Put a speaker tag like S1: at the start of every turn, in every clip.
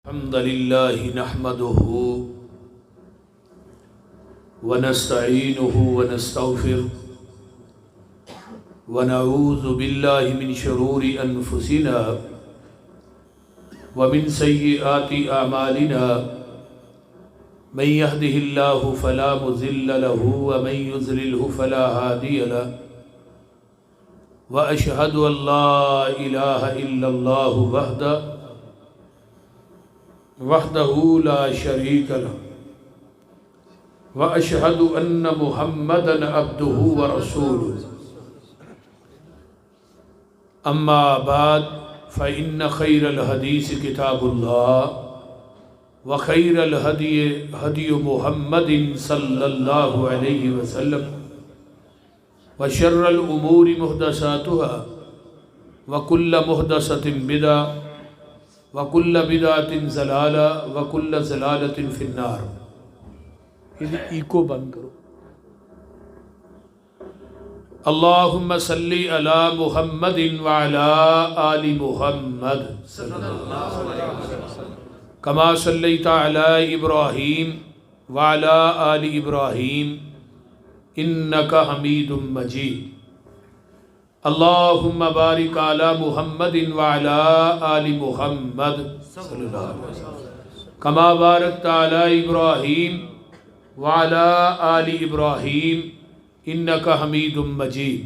S1: अल्हम्दुलिल्लाहि नहमदुहु व नस्तईनुहु व नस्तगफिरुहु व नऊज़ु बिल्लाहि मिन शुरूरि अनफुसिना व मिन सय्यिआति अमालिना मन यहदिहिल्लाहु फला मुज़िल्ल लहु व मन युज़लिल्हु फला हादिय लहु व अशहदु अल्ला इलाहा इल्लल्लाहु वहदहु ला शरीक लहु व अशहदु अन्न मुहम्मदन अब्दुहु व रसूलुहु अम्मा बाद फ़इन्न खैरल हदीस किताबुल्लाह व खैरल हदी हदी मुहम्मदिन सल्लल्लाहु अलैहि वसल्लम व शर्रल उमूरि मुहदसातुहा व कुल्ल मुहदसतिन बिदा व कुल्ल बिदातिन ज़लाला व कुल्ल ज़लालतिन फिन्नार। इको बंद करो। अल्लाहुम्मा सल्ली अला मुहम्मदिन व अला आलि मुहम्मद कमा सल्लैता अला इब्राहीम व अला आलि इब्राहीम इन्नका हमीदुम मजीद। अल्लाहुम्मा बारिक अला मुहम्मदिन व अला आलि मुहम्मद कमा बारकता अला इब्राहीम व अला आलि इब्राहीम इन्नका हमीदुम मजीद।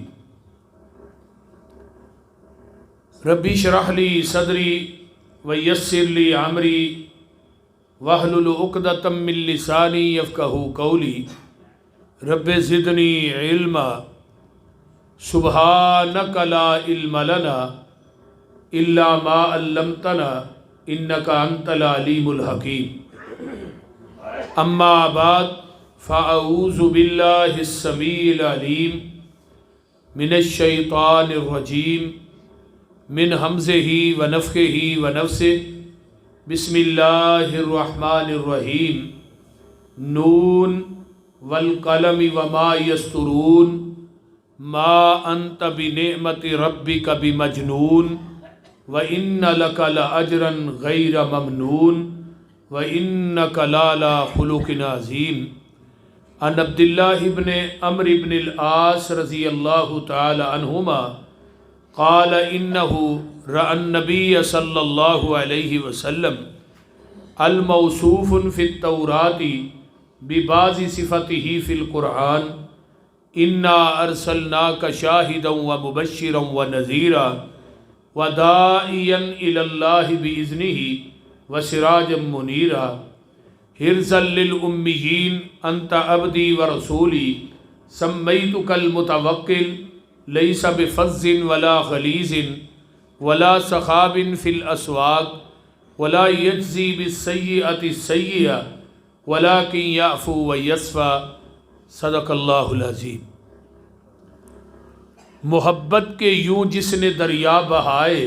S1: रब्बी शरह ली सदरी व यस्सिर ली अमरी वहलुल उक़दतम मिन लिसानी यफ़क़हू क़ौली। रब्बे ज़िदनी इल्मा सुब्हानक ला इल्म लना इल्ला मा अल्लमतना इन्नका अंतल अलीमुल हकीम। अम्मा बाद फ़अऊज़ु बिल्लाहिस समीइल अलीम मिनश शैतानिर रजीम मिन हमज़िही व नफ़ख़िही व नफ़्सिही। बिस्मिल्लाहिर रहमानिर रहीम। नून वल कलमि व मा यस्तुरून मा अंत बिनिअमति रब्बिका बिमजनून व इन्न लका लअजरन गैर ममनून व इन्नका लअला खुलुक़िन अज़ीम। अन अब्दिल्लाह इब्न अम्र इब्न अल-आस रज़ियल्लाहु तआला अन्हुमा क़ाल इन्नहु रअन नबिय्य सल्लल्लाहु अलैहि वसल्लम अल मौसूफ़ुन फ़ित तौराती बिबाज़ि सिफ़तिही फ़िल क़ुरआन इन्ना अरसलनाका शाहिदन व मुबश्शिरन व नज़ीरा व दाइयन इलल्लाहि बिइज़्निही व सिराजम मुनीरा। हिर्ज़ल लिल उम्मियीन अंत अब्दी व रसूली सम्मैतुकल मुतवक्किल लैसा बिफ़ज़्ज़िन वला ग़लीज़िन वला सख़ाबिन फ़िल अस्वाक़ वला यज्ज़ी बिस्सय्यिअति सय्यिअ वलाकिन याफ़ू व यस्फ़ा। सदक़ल्लाहुल अज़ीम। मोहब्बत के यूं जिसने दरिया बहाए,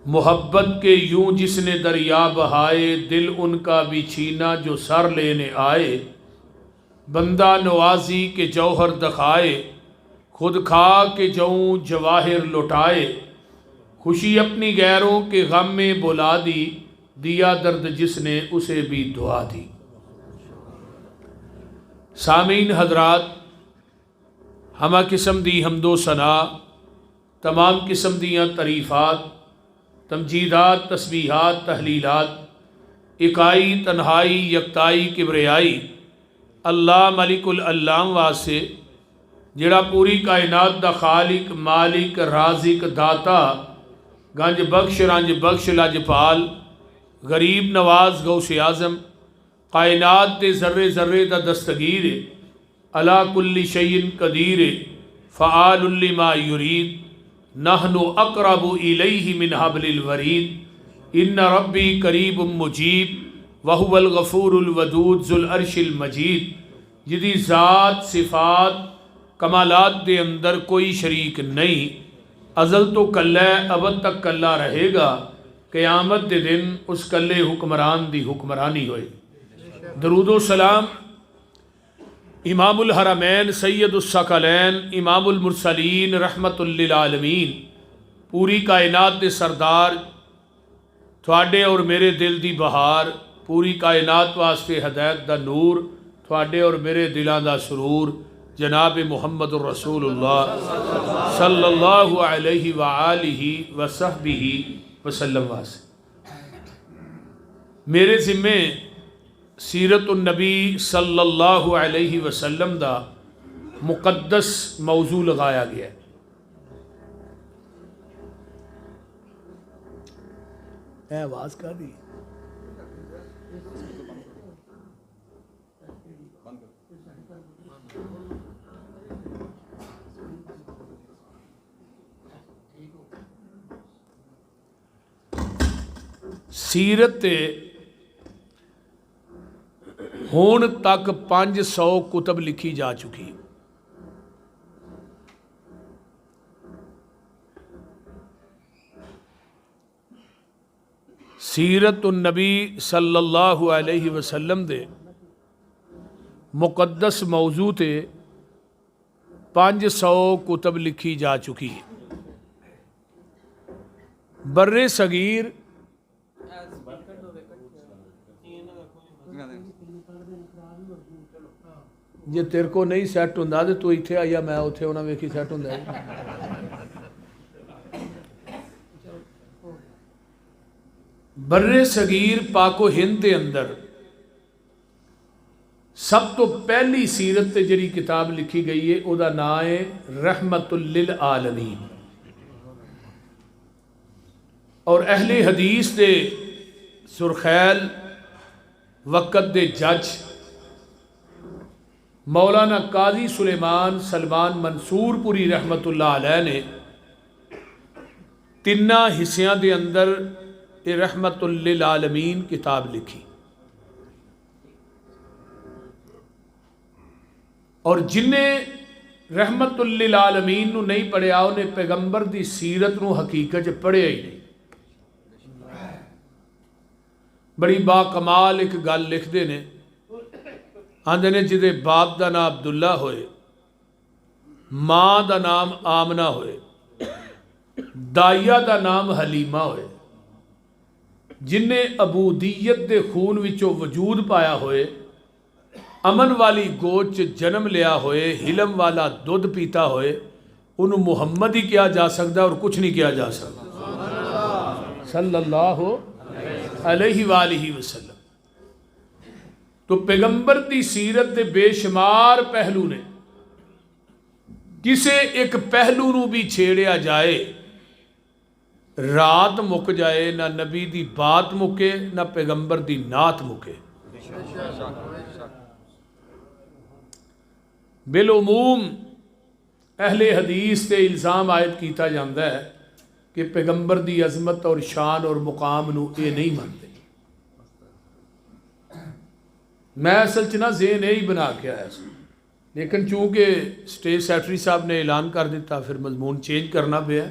S1: मोहब्बत के यूं जिसने दरिया बहाए दिल उनका भी छीना जो सर लेने आए। बंदा नवाजी के जौहर दखाए खुद खा के जऊँ जवाहिर लुटाए। खुशी अपनी गैरों के गम में बुला दी दिया दर्द जिसने उसे भी दुआ दी। सामीन हजरात, हमा किस्म दी हमदो सना तमाम किस्म दियाँ तरीफ़ात तमजीदात तस्बीहात तहलीलात इकाई तन्हाई यकताई किब्रियाई अल्लाह मलिकुल अल्लाम वासे जिहड़ा पूरी कायनात दा खालिक मालिक राजिक दाता गंज बख्श लजपाल गरीब नवाज गौसे आज़म कायनात दे ज़र्रे ज़र्रे दा दस्तगीर अला कुल्ली शैइन कदीर फ़आलुल लिमा युरीद नहनु अक़रबु इलैहि मिन हब्लिल वरीद इन्ना रब्बी करीबुम मुजीब वहुवल गफ़ूरुल वदूद ज़ुल अर्शिल मजीद। जिदी ज़ात सिफ़ात कमालात दे अंदर कोई शरीक नहीं, अज़ल तो कल्ला अबद तक कल्ला रहेगा। क़यामत दे दिन उस कल्ले हुक्मरान दी हुक्मरानी होए। दरूदो सलाम इमामुल हरमैन सैयदुस सकलैन इमामुल मुरसलीन रहमतुल लिल आलमीन पूरी कायनात के सरदार थोड़े और मेरे दिल दी बहार, पूरी कायनात वास्ते हदायत दा नूर, थोड़े और मेरे दिलों दा सुरूर, जनाब मुहम्मद रसूलुल्लाह सल्लल्लाहु अलैहि व आलिहि व सहबिही वसल्लम वास्ते। मेरे ज़िम्मे सीरतुन नबी सल्लल्लाहु अलैहि वसल्लम दा मुक़द्दस मौजू लगाया गया है। आवाज़ का दी सीरत हुण तक 500 कुतब लिखी जा चुकी। सीरतुन नबी सल्लल्लाहु अलैहि वसल्लम दे मुक़द्दस मौजू ते 500 कुतब लिखी जा चुकी। बर्रे सगीर जे तेरे को नहीं सैट होंदा तो तू इत्थे आया, मैं उत्थे होना, वेखी सैट होंदा है। बर्रे सगीर पाको हिंद के अंदर सब तो पहली सीरत ते जिहड़ी किताब लिखी गई है उहदा नाम है रहमतुल लिल आलमीन। और अहले हदीस दे सुरखैल वक़्त दे जज मौलाना काजी सुलेमान सलमान मंसूरपुरी रहमतुल्लाह अलैह ने तिन्ना हिस्सियां दे अंदर ये रहमतुल लिल आलमीन किताब लिखी। और जिन्हें रहमतुल लिल आलमीन नूं नहीं पढ़िया उन्हें पैगंबर दी सीरत नूं हकीकत च पढ़िया ही नहीं। बड़ी बाकमाल एक गल लिखते ने, आंदे ने जिदे बाप का नाम अब्दुल्ला होए, माँ का नाम आमना होए, दाइया का नाम हलीमा होए, जिन्हें अबूदीयत के खून विचों वजूद पाया होए, अमन वाली गोद च जन्म लिया होए, हिलम वाला दुध पीता होए, उन्होंने मुहम्मद ही किया जा सकता और कुछ नहीं किया जा सकता सल्लल्लाहु अलैहि वालिहि वसल्लम। तो पैगंबर की सीरत के बेशुमार पहलू ने, किसे एक पहलू नूं भी छेड़िया जाए रात मुक जाए, ना नबी की बात मुके ना पैगंबर की नात मुके। बिलउमूम अहले हदीस से इल्ज़ाम आयद किया जाता है कि पैगंबर की अजमत और शान और मुकाम नूं ये नहीं मानते। मैं असल च ना ज़ेन यही बना के आया, लेकिन चूँकि स्टेज सैकटरी साहब ने ऐलान कर दिता, फिर मजमून चेंज करना पिया।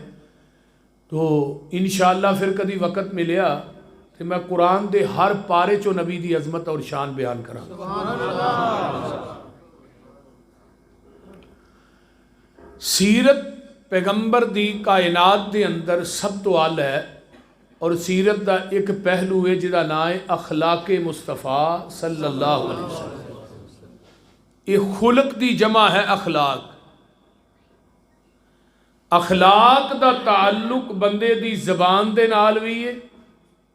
S1: तो इंशाअल्लाह फिर कभी वक़्त मिलिया तो मैं कुरान के हर पारे चो नबी की अजमत और शान बयान करा। सीरत पैगंबर दी कायनात के अंदर सब तो आल है। और सीरत का एक पहलू है जिसका नाम है अखलाक मुस्तफ़ा सल्लल्लाहु अलैहि वसल्लम। ये खुलक दी जमा है अखलाक। अखलाक का ताल्लुक बंदे दी जबान दे नाल भी है,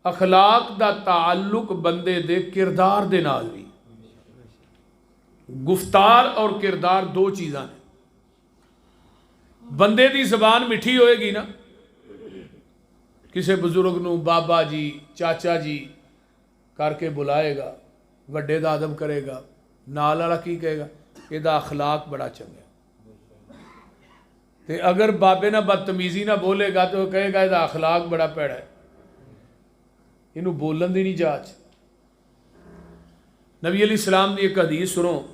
S1: अखलाक का ताल्लुक बंदे दे किरदार दे नाल भी। गुफ्तार और किरदार दो चीज़ां ने। बंदे दी जबान मिठी होएगी ना, किसी बजुर्ग नूं बाबा जी चाचा जी करके बुलाएगा, वड्डे दा अदब करेगा, नाल वाला की कहेगा इहदा अखलाक बड़ा चंगा। ते अगर बाबे ना बदतमीजी ना बोलेगा तो कहेगा इहदा अखलाक बड़ा भैड़ा है, इनू बोलन दी नहीं जाच। नबी अलैहिस्सलाम की एक हदीस सुनो,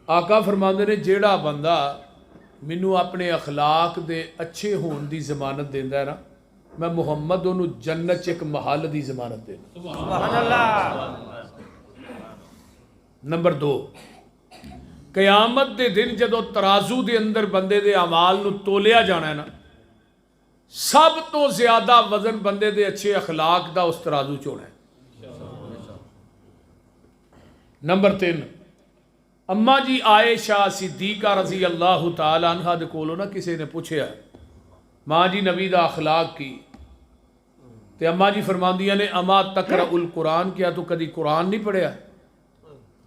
S1: आका फरमाते ने जेड़ा बंदा मैनू अपने अखलाक दे अच्छे होने की जमानत देंदा है ना, मैं मुहम्मद उन्होंने जन्नत च एक महल की जमानत देना। नंबर 2, कयामत के दिन जदों तराजू के अंदर बंदे दे अमाल नू तोलिया जाना है ना, सब तो ज्यादा वजन बंदे दे अच्छे अखलाक दा उस तराजू च होना है। नंबर 3, अम्मा जी आयशा सिद्दीका रजी अल्लाह तआला अन्हा दे कोलों ना किसी ने पूछा माँ जी नबी दा अखलाक की, ते अम्मा जी फरमांदियां ने अमा तकरउल कुरान, क्या तू कदी कुरान नहीं पढ़िया?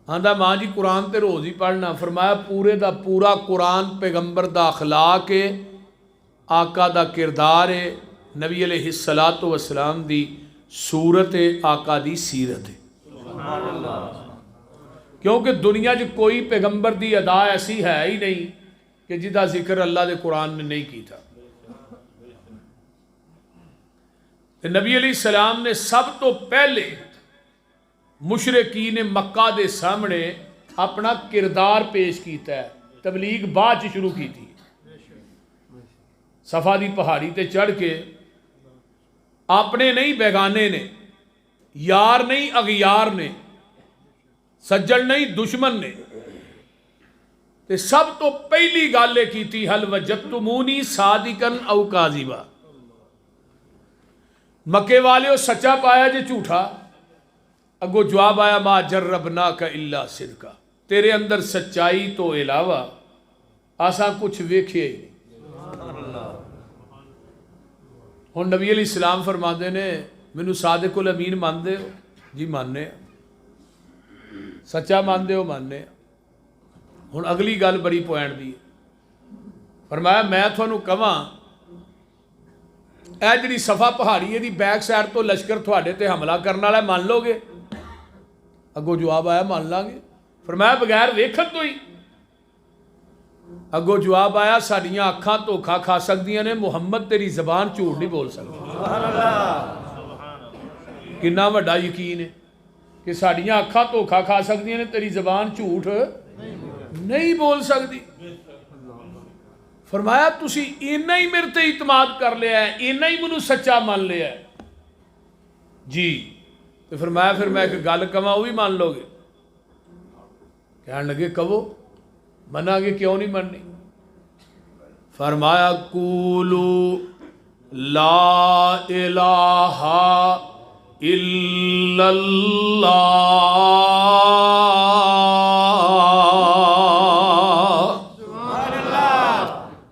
S1: आंदा माँ जी कुरान तो रोज़ ही पढ़ना। फरमाया पूरे दा पूरा कुरान पैगंबर दा अखलाक है, आका दा किरदार है, नबी अलैहिस्सलातु वस्सलाम दी सूरत है, आका दी सीरत है। क्योंकि दुनिया च कोई पैगंबर दी अदा ऐसी है ही नहीं कि जिदा जिक्र अल्लाह दे कुरान ने नहीं किया। नबी अलैहिस्सलाम ने सब तो पहले मुशरिकीन मक्का दे सामने अपना किरदार पेश किया है, तबलीग बाद च शुरू की थी। सफा दी पहाड़ी ते चढ़ के अपने नहीं बेगाने ने, यार नहीं अगियार ने, सज्जन नहीं दुश्मन ने, ते सब तो पहली गल की थी हल वजदतुमूनी सादिकन औ काज़िबा, मक्के वाले सच्चा पाया जे झूठा? अगो जवाब आया मा जर्रबना का इल्ला सिदका, तेरे अंदर सच्चाई तो इलावा आसा कुछ वेखिया ही नहीं। हुण नबी अलैहिस्सलाम फरमाते ने मैनू सादिकुल अमीन मानते हो? जी मानने। सच्चा मानते हो? मानने। हुण अगली गल बड़ी पॉइंट दी, फरमाया मैं थानू कहां ए जिहड़ी सफा पहाड़ी है बैक साइड तो लश्कर थोड़े ते हमला करने वाला, मान लोगे? अगो जवाब आया मान लांगे। फरमाया बगैर वेखन तो ही? अगो जवाब आया साडियां अखां धोखा खा सकदियां ने, मुहम्मद तेरी जबान झूठ नहीं बोल सकती। कितना वड्डा यकीन है कि साडियां अखां धोखा खा सकदियां ने, तेरी जबान झूठ नहीं बोल सकती। फरमाया तुसी इन्ना ही मेरे ते इतमाद कर लिया है, इन्ना ही मैनू सच्चा मान लिया है जी। तो फरमाया फिर मैं एक गल कवां वो भी मान लोगे? कहने लगे कहो। मनागे, क्यों नहीं मननी? फरमाया कूलू ला इलाहा इल्लल्लाह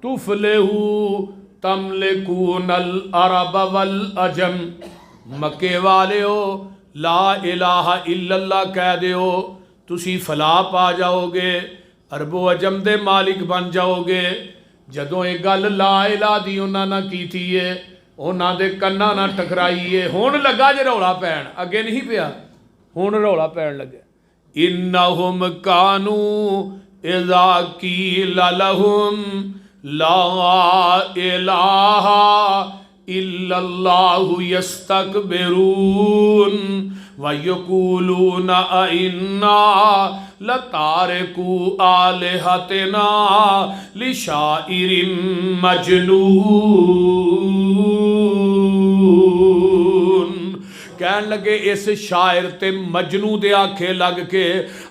S1: तुफलिहू तमलिकूनल अरब वल अजम। मक्के वाले हो ला इलाहा इल्लल्लाह कह दो, तुसी फलाह पा जाओगे, अरबो अजम दे मालिक बन जाओगे। जदों ये गल ला इलाहा दी उन्हां ना कीती है, उन्हां दे कन्ना ना टकराईए, हुण लगा जे रौला पैण, अगे नहीं पिया, हुण रौला पैण लगे। इन्नहुम कानू इज़ा कीला लहुम ला इलाहा इल्लल्लाहु यस्तकबिरून व यक़ूलूना इन्ना लतारिकू आलिहतिना लिशाइरिम मजनून। कहन लगे इस शायर ते मजनू दे आखे लग के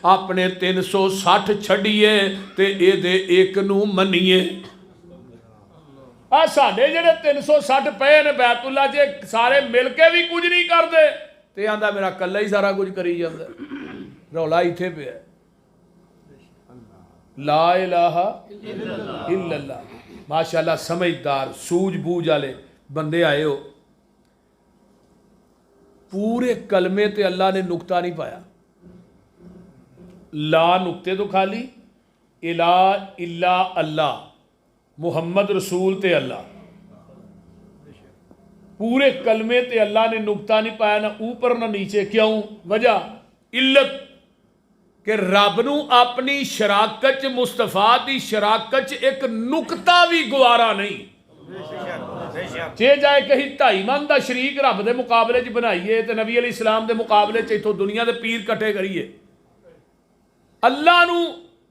S1: अपने 360 छड़िए ते एदे एक नू मनीए। आ साडे जेडे 360 पे ने बैतुल्ला च सारे मिल के भी कुछ नहीं करते, ते आंदा मेरा कल्ला ही सारा कुछ करी जांदा। रौला इत्थे पिया ला इलाहा इल्लल्लाह। माशाअल्लाह समझदार सूझबूझ वाले बंदे आए हो। पूरे कलमे ते अल्लाह ने नुक्ता नहीं पाया, ला नुक्ते तो खाली, इला इल्ला अल्लाह, मुहम्मद रसूल ते अल्लाह। पूरे कलमे ते अल्लाह ने नुक्ता नहीं पाया, ना ऊपर ना नीचे। क्यों? वजह इल्लत कि रब नू अपनी शराकत च, मुस्तफा की शराकत च एक नुकता भी गवारा नहीं। जे जाए कहीं 2.5 मन का शरीक रब के मुकाबले च बनाइए तो नबी अली इस्लाम के मुकाबले च इथों दुनिया के पीर कट्ठे करिए। अल्लाह नू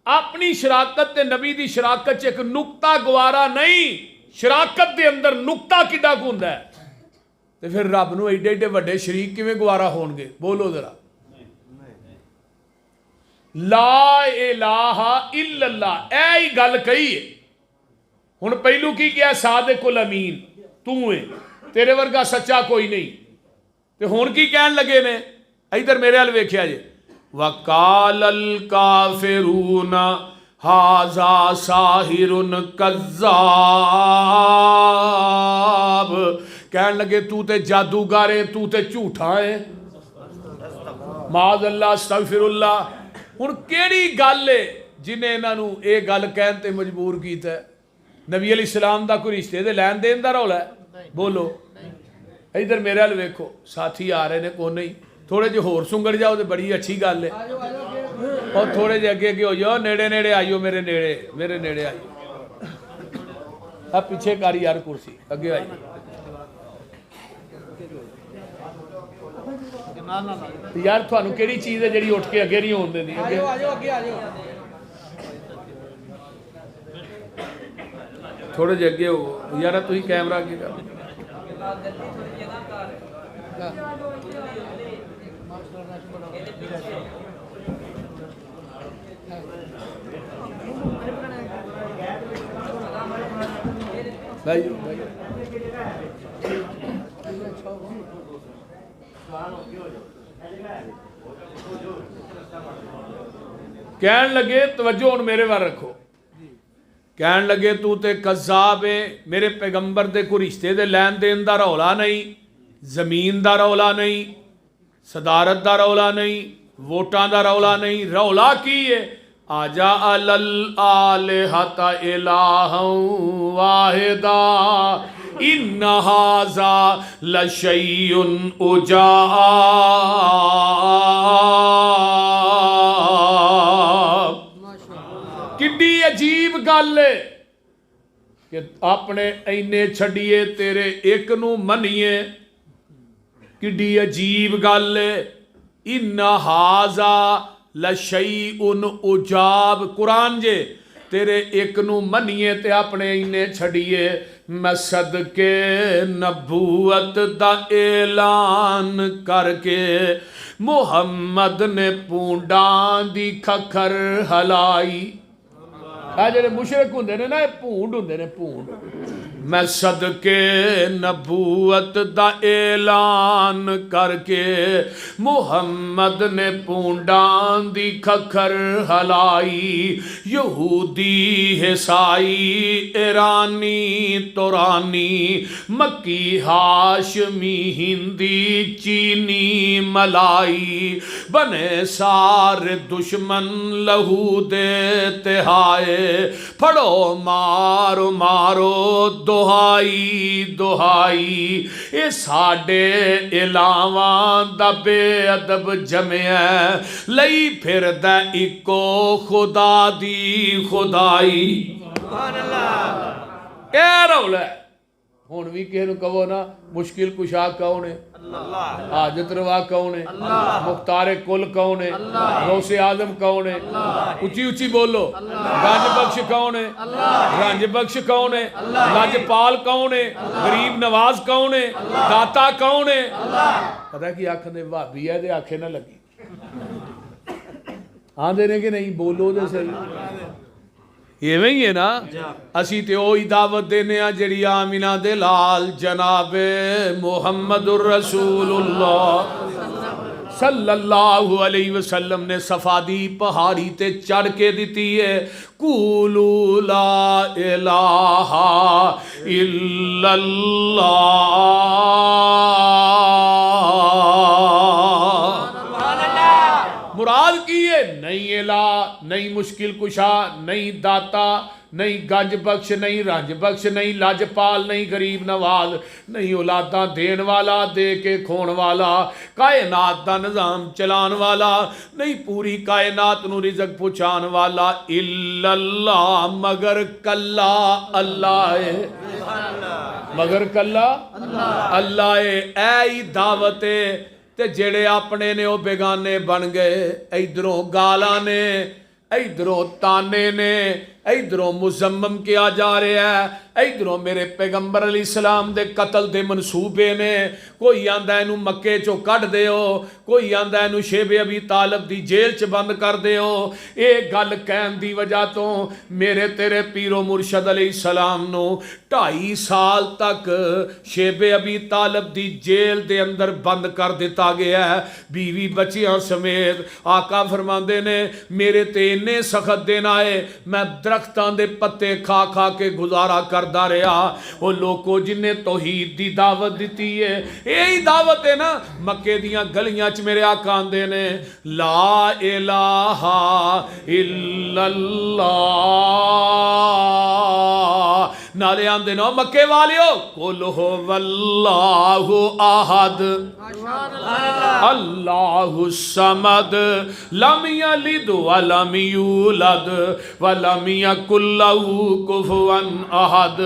S1: अपनी शराकत ते नबी की शराकत च एक नुकता गवारा नहीं। शराकत के अंदर नुकता किड्डा कुं हुंदा है, तो फिर रब नू एडे एडे वड्डे शरीक किवें गवारा होणगे? बोलो जरा। ला इलाहा इल्लल्लाह, ऐ ही गल कही है। हुण पहलू की क्या? सादिकुल अमीन। तू है, तेरे वर्गा सच्चा कोई नहीं। तो हुण की कहन लगे ने, इधर मेरे हल वेख्या जे, वकालल काफिरून हाजा साहिरुन कज़्ज़ाब, कहन लगे तू ते जादूगर है, तू ते झूठा है। माज़ अल्लाह अस्तग़फिरुल्लाह। हुण केड़ी गल है जिन्हें इन्हों ये गल कहन ते मजबूर किया? नबी अलैहिस्सलाम दा कोई रिश्ते दे लैन देन दा रौला है? बोलो। इधर मेरे हल वेखो, साथी आ रहे ने को नहीं, थोड़े जे होर सुंगड़ जाओ तो बड़ी अच्छी गल है। और थोड़े जे अगे अगे हो जाओ, नेड़े नेड़े आइयो, मेरे नेड़े आइयो। अब पीछे कर यार कुर्सी, अगे आइयो यार। थानू केड़ी चीज़ है जिहड़ी उठ के अगे नहीं होने देती? थोड़े जे अगे हो यार, तुसीं कैमरा अगे कर। कहन लगे, तवज्जो हुण मेरे वाल रखो, कहन लगे तू ते कज़्ज़ाब है, मेरे पैगंबर दे कोई रिश्ते दे लैन देन दा रौला नहीं, जमीन दा रौला नहीं, सदारत दा रौला नहीं, वोटां दा रौला नहीं। रौला की है? आजा अलल आलिहता इलाहन वाहिदा इन्ना हाज़ा लशैउन उजाब। किड्डी अजीब गल है कि अपने इन्ने छड़िए, तेरे एक नू मनीए। किड्डी अजीब गल है। इन्ना हाज़ा लशैउन उजाब, कुरान जे, तेरे एक नू मनीए ते अपने इन्ने छड़िए। मैं सदके नबूवत दा ऐलान करके मुहम्मद ने पूंडां दी खखर हलाई। आ जेडे मुशरिक हुंदे ने ना, भूंड हुंदे ने, भूंड। मैं सदके नबूवत दा ऐलान करके मुहम्मद ने पूंडां दी खखर हलाई। यहूदी ईसाई ईरानी तुरानी मक्की हाशमी हिंदी चीनी मलाई बने सारे दुश्मन लहू दे तिहाए। फड़ो मारो मारो दुहाई दुहाई, ये साडे इलावां दा बेअदब जमिया लई फिरदा इको खुदा दी खुदाई। ए रौला हुण भी किसी नूं कहो ना, मुश्किल कुशा कौन है? हाजत रवा कौन है? मुख्तार कुल कौन है? गौसे आजम कौन है? उची उची बोलो। गंज बख्श कौन है? रंज बख्श कौन है? लजपाल कौन है? गरीब नवाज कौन है? दाता कौन है? पता कि आखने भाभी है तो आखे ना लगी। आंदे ने कि नहीं? बोलो तो सही। इवें ही है ना। असी तो ही दावत देने जी आमिना दे लाल जनाबे मुहम्मदुर रसूलुल्लाह सल्लल्लाहु अलैहि वसल्लम ने सफादी पहाड़ी ते चढ़ के दी है। कूलू ला इलाहा इल्लल्लाह। मुराद की है? नहीं इला, नहीं मुश्किल कुशा, नहीं दाता, नहीं गंज बख्श, नहीं रंज बख्श, नहीं लजपाल, नहीं गरीब नवाज, नहीं औलादा देन वाला दे के खोण वाला, कायनात दा निज़ाम चलान वाला, नहीं पूरी कायनात नू रिज़क पहुँचान वाला। इल्लल्लाह, मगर कल्ला अल्लाह है। मगर कल्ला अल्लाह है। ऐ ही दावत है। ते जेड़े अपने ने वो बेगाने बन गए। इधरों गालां ने, इधरों ताने ने, इधरों मुजम्मम किया जा रहा है, इधरों मेरे पैगंबर अलैहिस्सलाम दे कतल दे मनसूबे ने। कोई आंदा इनू मक्के चो कढ़ दिओ, कोई आंदा इनू शेबे अबी तालब दी जेल च बंद कर दिओ। ये गल कहन दी वजह तो मेरे तेरे पीरो मुर्शद अलैहिस्सलाम नू 2.5 साल तक शेबे अबी तालब दी जेल दे अंदर बंद कर दिता गया है, बीवी बच्चियां समेत। आका फरमांदे ने मेरे ते इन्ने सख्त दिन आए, मैं दरख्तां दे पत्ते खा खा के गुजारा करदा रहा। वो लोगों जिन्हें तौहीद दी दावत दी है, यही दावत है ना। मक्के दियां गलियां च मेरे आका आंदे ने ला इलाहा इल्लल्लाह, नाले आंदे ने मक्के वालियो कुल हो वल्लाहु अहद अल्लाहु समद लम यलिद वलम यूलद वलम यकुल लहू कुफुवन अहद।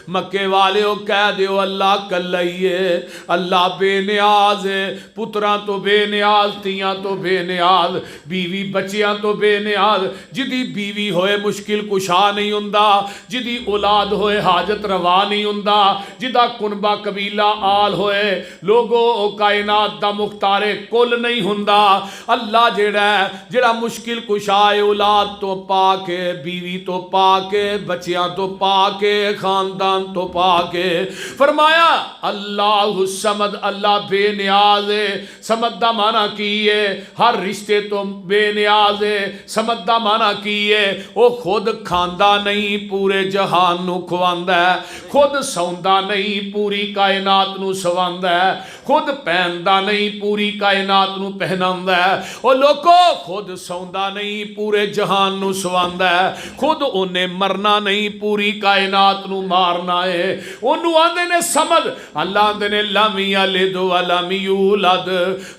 S1: मक्के वालियो कह दियो अल्लाह कल्ला ही है, अल्लाह बेनियाज है, पुत्रां तो बेनियाज, तियां तो बेनियाज, बीवी बच्चियां तो बेनियाज। जिदी बीवी होए मुश्किल कुशा नहीं हुंदा, जिदी औलाद होए हाजत रवा नहीं हुंदा, जिदा कुनबा कबीला आल होए लोगो ओ कायनात दा मुख्तारे कुल नहीं हुंदा। अल्लाह जेड़ा मुश्किल कुशा है, औलाद तो पाके, बीवी तो पाके, बच्चियां तो पाके, खानदान तो पाके। फरमाया अल्लाहु समद, अल्लाह बेनियाज है। समद दा माना की है? हर रिश्ते तो बेनियाज है। समद दा माना की है? वो खुद खांदा नहीं, पूरे जहान नू खवांदा है। खुद सौंदा नहीं, पूरी कायनात नू सवांदा है। खुद पहनदा नहीं, पूरी कायनात नू पहनांदा है। ओ लोको खुद सौंदा नहीं, पूरे जहान नू सवांदा है। खुद उन्हें मरना नहीं, पूरी कायनात नू मारना है। ओनू आंदे ने समझ। अल्लाह आंदे ने लम यलिद वलम यूलद,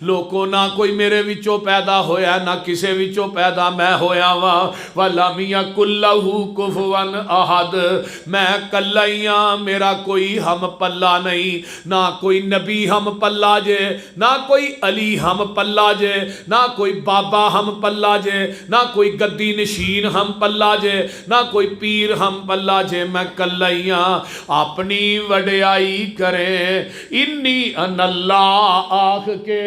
S1: लोको ना कोई मेरे विचों पैदा होया, ना किसे विचों पैदा मैं होया वा। वलम यकुल लहू कुफुवन अहद, मैं कल्ला ही हां, मेरा कोई हम पल्ला नहीं। ना कोई नबी हम पल्ला जे, ना कोई अली हम पल्ला जे, ना कोई बाबा हम पल्ला जे, ना कोई गद्दी नशीन हम पल्ला जे, ना कोई पीर हम पल्ला जे, मैं कल्ला ही हां। अपनी वड्याई करे इन्नी अनल्लाह आख के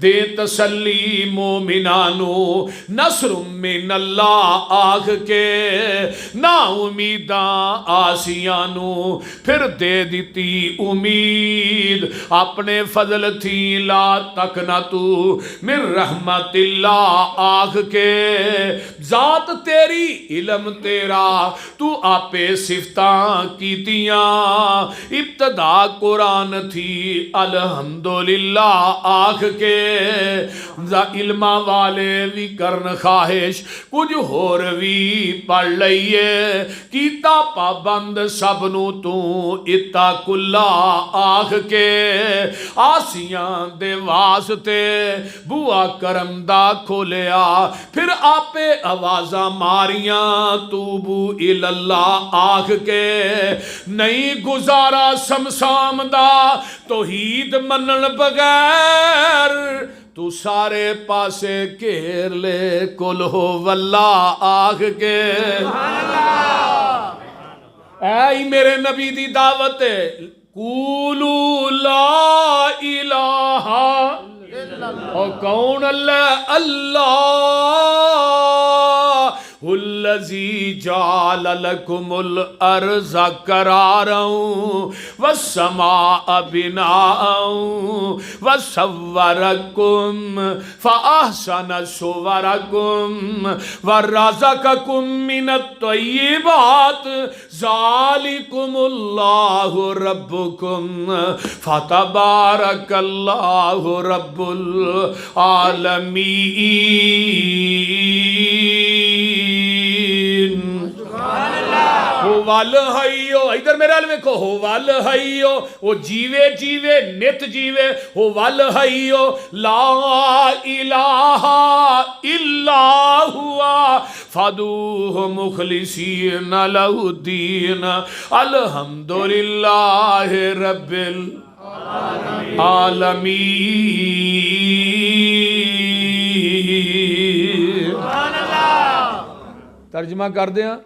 S1: दे तसल्ली मोमिनानू, नसरुम मिनल्लाह आख के ना उम्मीदा आसियानू, फिर दे दी उम्मीद अपने फजल थी। ला तक ना तू मिर रहमतिल्लाह आख के, जात तेरी इलम तेरा तू आपे सिफतां कीतियां। इब्तदा कुरान थी अल्हम्दुलिल्लाह आख के, इल्मा वाले भी करन ख्वाहिश कुछ होर भी पढ़ लईए। कीता पाबंद सब नू तू इता कुल्ला आख के, आसियां दे वास्ते बुआ करम दा खोलिया। फिर आपे आवाज़ां मारियां तूबू इल्लल्लाह आख के, नहीं गुजारा समसाम दा तौहीद मनन बगैर, तू सारे पासे घेर ले कुल हो वल्ला आख के। ऐ मेरे नबी दी दावत है, कूलू ला इलाहा, और कौन अल्लाह? अल्लाह हुल्लज़ी जाल लकुमुल अर्ज़ करारं वस्समाअ बिनाअं वसव्वरकुम फ़अहसन सुवरकुम वरज़क़कुम मिनत तय्यिबात ज़ालिकुमुल्लाहु रब्बुकुम फ़तबारकल्लाहु रब्बुल आलमीन। हो वल हइयो, इधर मेरे वाल वेखो, हो वल हइयो, वो जीवे जीवे नित जीवे। हो वल हइयो ला इलाहा इल्ला हुआ फदूह मुखलिसीन लहुद्दीन अल्हम्दुलिल्लाह रब्बिल आलमीन। तर्जमा कर दें।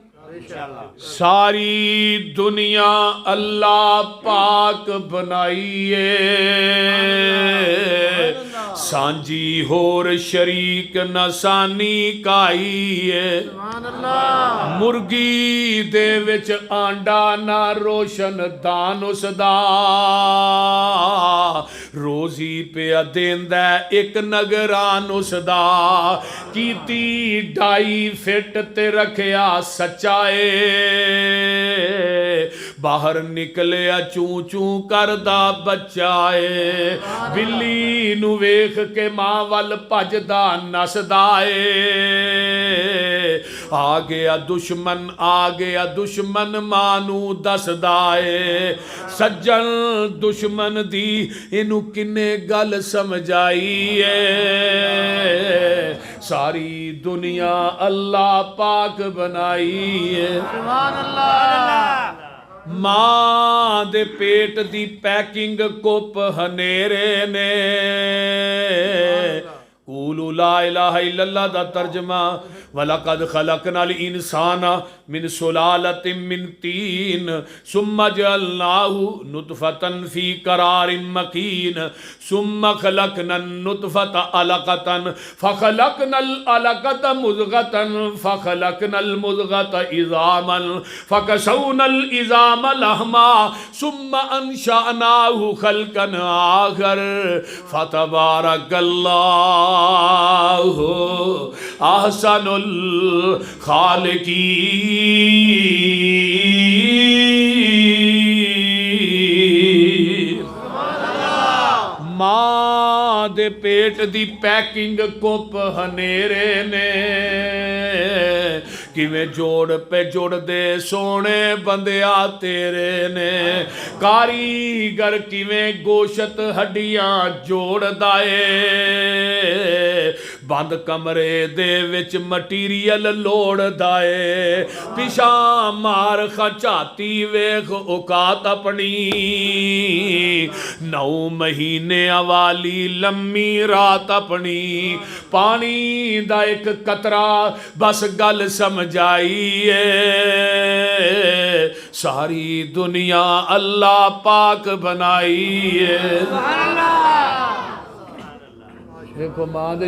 S1: सारी दुनिया अल्लाह पाक बनाइए, सांझी होर शरीक नसानी काईए। मुर्गी दे विच आंडा ना रोशन दान उसदा, रोजी पिया देंदा एक नगरान उसदा। कीती डाई फिट ते रखिया सच्चाए, बाहर निकलिया चूं चूं करदा बच्चाए। बिल्ली नू वेख के मां वल भजदा नसदा ए, आ गया दुश्मन मां नू दसदा ए। सज्जन दुश्मन दी इनू किन्ने गल समझाई है, सारी दुनिया अल्लाह पाक बनाई है। सुभान अल्लाह। मां दे पेट दी पैकिंग कुप हनेरे ने, कूलू ला इलाहा इल्लल्लाह दा तर्जमा वलकद खलकनल इंसाना मिन सुलालतिन मिन तीन सुम्मा जअलनाहु नुतफतन फी करारिन मकीन सुम्मा खलकनन नुतफत अलकतन फखलकनल अलकत मुज़गतन फखलकनल मुज़गत इज़ामन फकसौनल इज़ाम लहमा सुम्मा अंशअनाहु खल्कन आखर फतबारकल्लाह ahsanul खालिकीन। मां दे पेट दी पैकिंग कुप हनेरे ने, किवें जोड़ पे जुड़ दे सोने बंदिया तेरे ने। कारीगर किवें गोशत हड्डियां जोड़दा ए, बंद कमरे दे विच मटीरियल लोड़दा ए। पिछा मार खचाती वेख औकात अपनी, 9 महीने वाली लम्मी रात अपनी। पानी दा एक कतरा बस गल समझाइए, सारी दुनिया अल्लाह पाक बनाई है। देखो मां दे